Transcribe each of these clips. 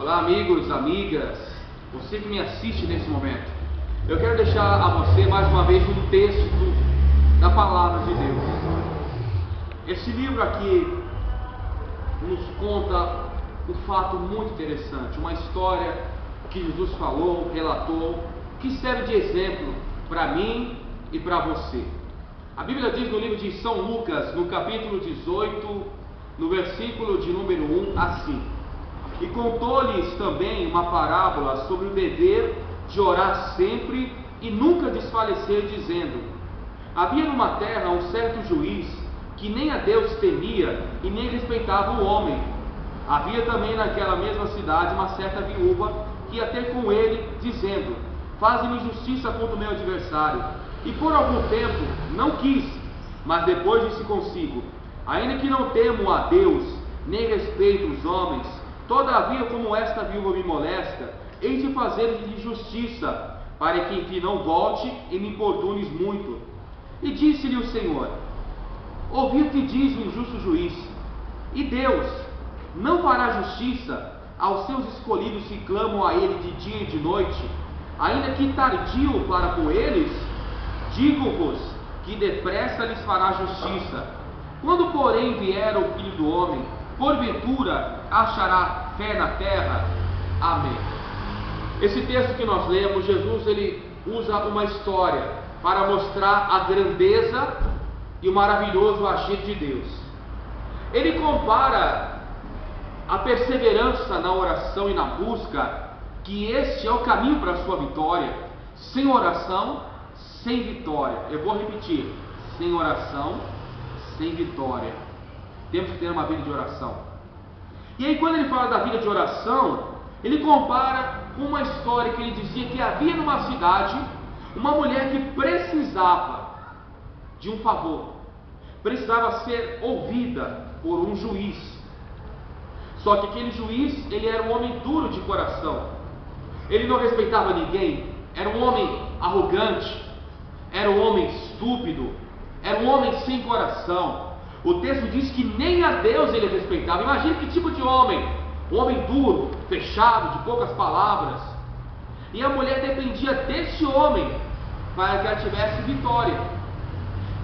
Olá, amigos, amigas, você que me assiste nesse momento. Eu quero deixar a você mais uma vez um texto da Palavra de Deus. Esse livro aqui nos conta um fato muito interessante, uma história que Jesus falou, relatou, que serve de exemplo para mim e para você. A Bíblia diz no livro de São Lucas, no capítulo 18, no versículo de número 1, assim: e contou-lhes também uma parábola sobre o dever de orar sempre e nunca desfalecer, dizendo: havia numa terra um certo juiz que nem a Deus temia e nem respeitava o homem. Havia também naquela mesma cidade uma certa viúva que ia ter com ele, dizendo: faze-me justiça contra o meu adversário. E por algum tempo não quis, mas depois disse consigo: ainda que não temo a Deus, nem respeito os homens, todavia, como esta viúva me molesta, hei de fazer-lhe justiça, para que enfim não volte e me importunes muito. E disse-lhe o Senhor: ouvi o que diz o injusto juiz. E Deus não fará justiça aos seus escolhidos que clamam a Ele de dia e de noite, ainda que tardio para com eles? Digo-vos que depressa lhes fará justiça. Quando, porém, vier o Filho do Homem, porventura achará fé na terra? Amém. Esse texto que nós lemos, Jesus ele usa uma história para mostrar a grandeza e o maravilhoso agir de Deus. Ele compara a perseverança na oração e na busca, que este é o caminho para a sua vitória. Sem oração, sem vitória. Eu vou repetir: sem oração, sem vitória. Temos que ter uma vida de oração. E aí, quando ele fala da vida de oração, ele compara com uma história que ele dizia que havia numa cidade uma mulher que precisava de um favor, precisava ser ouvida por um juiz. Só que aquele juiz, ele era um homem duro de coração, ele não respeitava ninguém, era um homem arrogante, era um homem estúpido, era um homem sem coração. O texto diz que nem a Deus ele respeitava. Imagina que tipo de homem: um homem duro, fechado, de poucas palavras. E a mulher dependia desse homem para que ela tivesse vitória.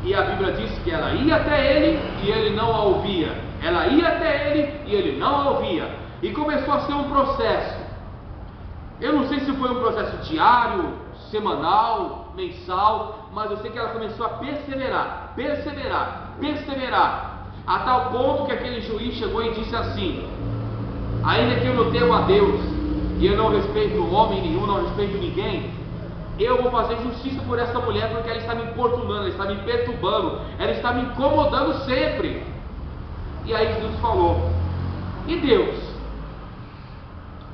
E a Bíblia diz que ela ia até ele e ele não a ouvia. Ela ia até ele e ele não a ouvia. E começou a ser um processo. Eu não sei se foi um processo diário, semanal, mensal, mas eu sei que ela começou a perseverar, a tal ponto que aquele juiz chegou e disse assim: ainda que eu não temo a Deus e eu não respeito homem nenhum, não respeito ninguém, eu vou fazer justiça por essa mulher, porque ela está me importunando, ela está me perturbando, ela está me incomodando sempre. E aí Jesus falou: e Deus?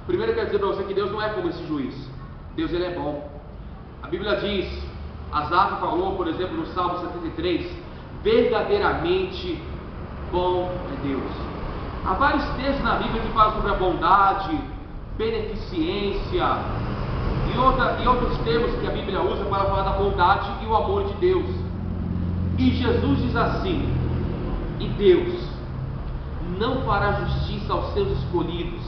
Primeiro eu quero dizer para você que Deus não é como esse juiz. Deus ele é bom. A Bíblia diz, Asaf falou, por exemplo, no Salmo 73, verdadeiramente bom é Deus. Há vários textos na Bíblia que falam sobre a bondade, beneficência e outros termos que a Bíblia usa para falar da bondade e o amor de Deus. E Jesus diz assim: e Deus não fará justiça aos seus escolhidos,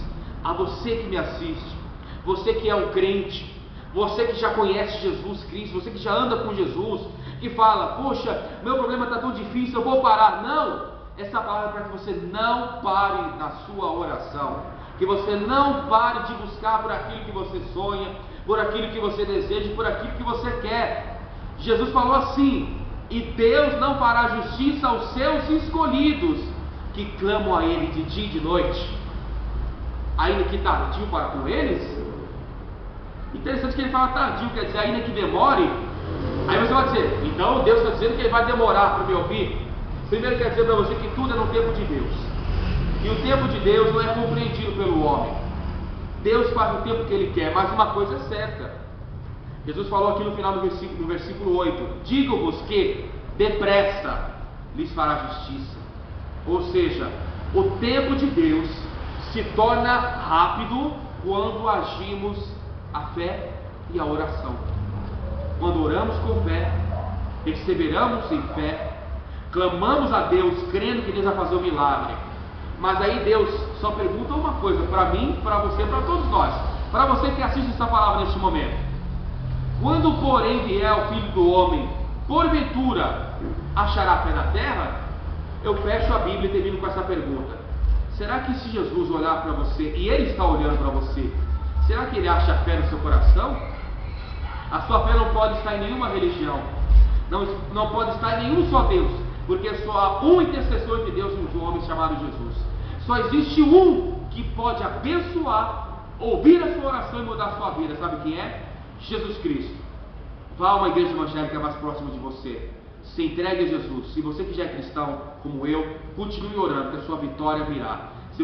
a você que me assiste, você que é um crente, você que já conhece Jesus Cristo, você que já anda com Jesus, que fala: poxa, meu problema está tão difícil, eu vou parar. Não, essa palavra é para que você não pare na sua oração, que você não pare de buscar por aquilo que você sonha, por aquilo que você deseja, por aquilo que você quer. Jesus falou assim: e Deus não fará justiça aos seus escolhidos, que clamam a Ele de dia e de noite, ainda que tardio para com eles. Interessante que ele fala tardio, quer dizer, ainda que demore. Aí você vai dizer: então Deus está dizendo que Ele vai demorar para me ouvir? Primeiro quer dizer para você que tudo é no tempo de Deus, e o tempo de Deus não é compreendido pelo homem. Deus faz o tempo que Ele quer, mas uma coisa é certa. Jesus falou aqui no final do versículo, no versículo 8: digo-vos que depressa lhes fará justiça. Ou seja, o tempo de Deus se torna rápido quando agimos a fé e a oração. Quando oramos com fé, perseveramos em fé, clamamos a Deus crendo que Deus vai fazer o milagre. Mas aí Deus só pergunta uma coisa, para mim, para você, para todos nós, para você que assiste essa palavra neste momento: quando porém vier o Filho do Homem, porventura achará fé na terra? Eu fecho a Bíblia e termino com essa pergunta: será que se Jesus olhar para você, e Ele está olhando para você, será que Ele acha fé no seu coração? A sua fé não pode estar em nenhuma religião, não pode estar em nenhum só Deus, porque só há um intercessor de Deus entre os homens, chamado Jesus. Só existe um que pode abençoar, ouvir a sua oração e mudar a sua vida. Sabe quem é? Jesus Cristo. Vá a uma igreja evangélica mais próxima de você, se entregue a Jesus. Se você que já é cristão como eu, continue orando, que a sua vitória virá.